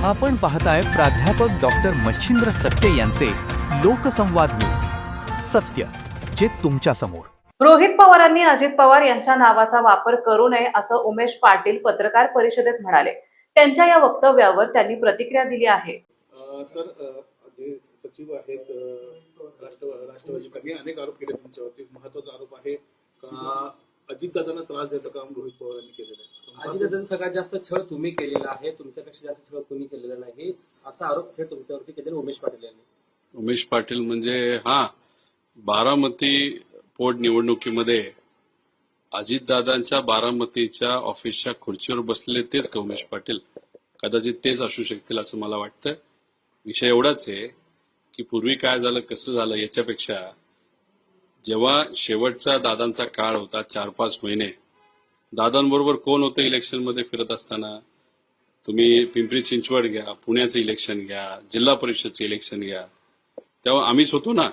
आपण पाहताय प्राध्यापक डॉक्टर मच्छिंद्र सत्य यांचे लोकसंवाद न्यूज. सत्य जे तुमच्या समोर. रोहित पवारांनी अजित पवार यांच्या नावाचा वापर करू नये असं उमेश पाटील पत्रकार परिषदेत म्हणाले. त्यांच्या या वक्तव्यावर त्यांनी प्रतिक्रिया दिली आहे. सर, जे सचिव आहेत राष्ट्रवादी त्यांनी अनेक आरोप केले तुमच्यावरती. महत्वाचा आरोप आहे का अजितदादांना त्रास द्यायचं काम रोहित पवारांनी केलेलं आहे. अजितदादांचा सगळ्यात जास्त छळ तुम्ही केलेला आहे, तुमच्यापेक्षा जास्त छळ कोणी केलेला नाही असा आरोप थेट तुमच्यावरती केलेला उमेश पाटील यांनी. उमेश पाटील म्हणजे बारामती पोटनिवडणुकीमध्ये अजितदादांच्या बारामतीच्या ऑफिसच्या खुर्चीवर बसलेले तेच का उमेश पाटील? कदाचित तेच असू शकतील असं मला वाटतं. विषय एवढाच आहे की पूर्वी काय झालं कसं झालं याच्यापेक्षा जेव्हा शेवटचा दादांचा काळ होता 4-5 महिने, दादांबरोबर कोण होतं इलेक्शनमध्ये फिरत असताना? तुम्ही पिंपरी चिंचवड घ्या, पुण्याचं इलेक्शन घ्या, जिल्हा परिषदचं इलेक्शन घ्या, तेव्हा आम्हीच होतो ना.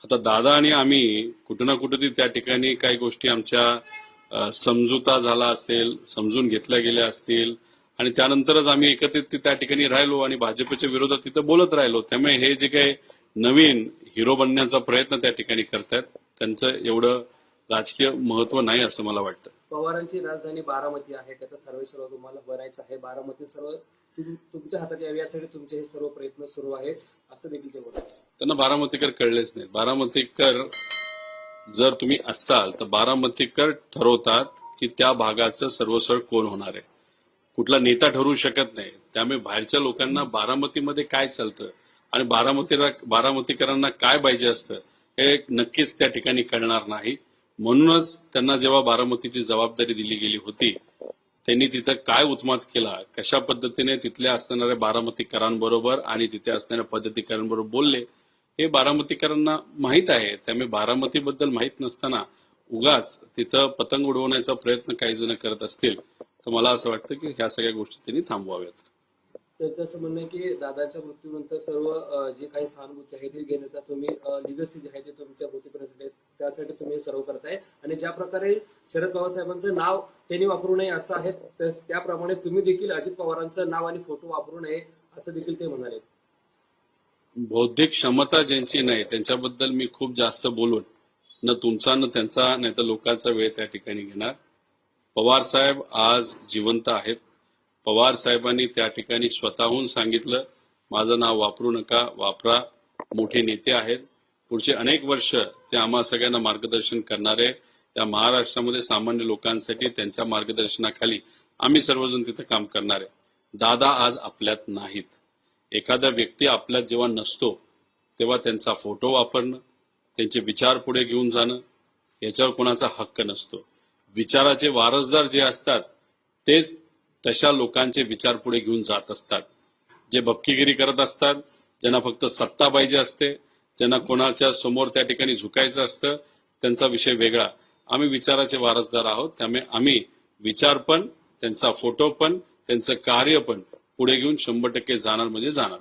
आता दादा आणि आम्ही कुठं ना कुठेतरी त्या ठिकाणी काही गोष्टी आमच्या समजुता झाला असेल, समजून घेतल्या गेल्या असतील आणि त्यानंतरच आम्ही एकत्रित त्या ठिकाणी राहिलो आणि भाजपच्या विरोधात तिथं बोलत राहिलो. त्यामुळे हे जे काही नवीन हिरो बनण्याचा प्रयत्न त्या ठिकाणी करतायत त्यांचं एवढं राजकीय महत्व नाही असं मला वाटतं. पवारांची राजधानी बारामती आहे, त्याचा सर्व तुम्हाला भरायचं आहे. बारामती सर्व तुमच्या हातात यावी यासाठी तुमचे हे सर्व प्रयत्न सुरू आहेत असं देखील ते बोलतात. त्यांना बारामतीकर कळलेच नाही. बारामतीकर जर तुम्ही असाल तर बारामतीकर ठरवतात की त्या भागाचं सर्वसळ कोण होणार आहे. कुठला नेता ठरवू शकत नाही. त्यामुळे बाहेरच्या लोकांना बारामतीमध्ये काय चालतं आणि बारामतीकरांना काय पाहिजे असतं हे नक्कीच त्या ठिकाणी कळणार नाही. म्हणूनच त्यांना जेव्हा बारामतीची जबाबदारी दिली गेली होती त्यांनी तिथं काय उत्मात केला, कशा पद्धतीने तिथल्या असणाऱ्या बारामतीकरांबरोबर आणि तिथे असणाऱ्या पद्धतीकरांबरोबर बोलले हे बारामतीकरांना माहीत आहे. त्यामुळे बारामतीबद्दल माहीत नसताना उगाच तिथं पतंग उडवण्याचा प्रयत्न काही जण करत असतील तर मला असं वाटतं की ह्या सगळ्या गोष्टी त्यांनी थांबवाव्यात. त्यांचं असं म्हणणं आहे की दादाच्या मृत्यूनंतर सर्व जे काही सहानुभूती आहे ती घेण्याचा तुम्ही लिगसी जी आहे ती तुमच्या भूतीपर्यंत त्यासाठी तुम्ही सर्व करताय आणि ज्या प्रकारे शरद पवार साहेबांचं नाव त्यांनी वापरू नये असं आहे त्याप्रमाणे तुम्ही देखील अजित पवारांचं नाव आणि फोटो वापरू नये असं देखील ते म्हणाले. बौद्धिक क्षमता ज्यांची नाही त्यांच्याबद्दल मी खूप जास्त बोलून न तुमचा न त्यांचा नाही तर लोकांचा वेळ त्या ठिकाणी घेणार. पवार साहेब आज जिवंत आहेत. पवार साहेबांनी त्या ठिकाणी स्वतःहून सांगितलं माझं नाव वापरू नका, वापरा. मोठे नेते आहेत. पुढचे अनेक वर्ष ते आम्हा सगळ्यांना मार्गदर्शन करणारे. त्या महाराष्ट्रामध्ये सामान्य लोकांसाठी त्यांच्या मार्गदर्शनाखाली आम्ही सर्वजण तिथं काम करणारे. दादा आज आपल्यात नाहीत. एखादा व्यक्ती आपल्यात जेव्हा नसतो तेव्हा त्यांचा फोटो वापरणं, त्यांचे विचार पुढे घेऊन जाणं याच्यावर कोणाचा हक्क नसतो. विचाराचे वारसदार जे असतात तेच तशा लोकांचे विचार पुढे घेऊन जात असतात. जे बपकीगिरी करत असतात, ज्यांना फक्त सत्ता पाहिजे असते, ज्यांना कोणाच्या समोर त्या ठिकाणी झुकायचं असतं त्यांचा विषय वेगळा. आम्ही विचाराचे वारसदार आहोत. त्यामुळे आम्ही विचार पण, त्यांचा फोटो पण, त्यांचं कार्य पण पुढे घेऊन 100% जाणार म्हणजे जाणार.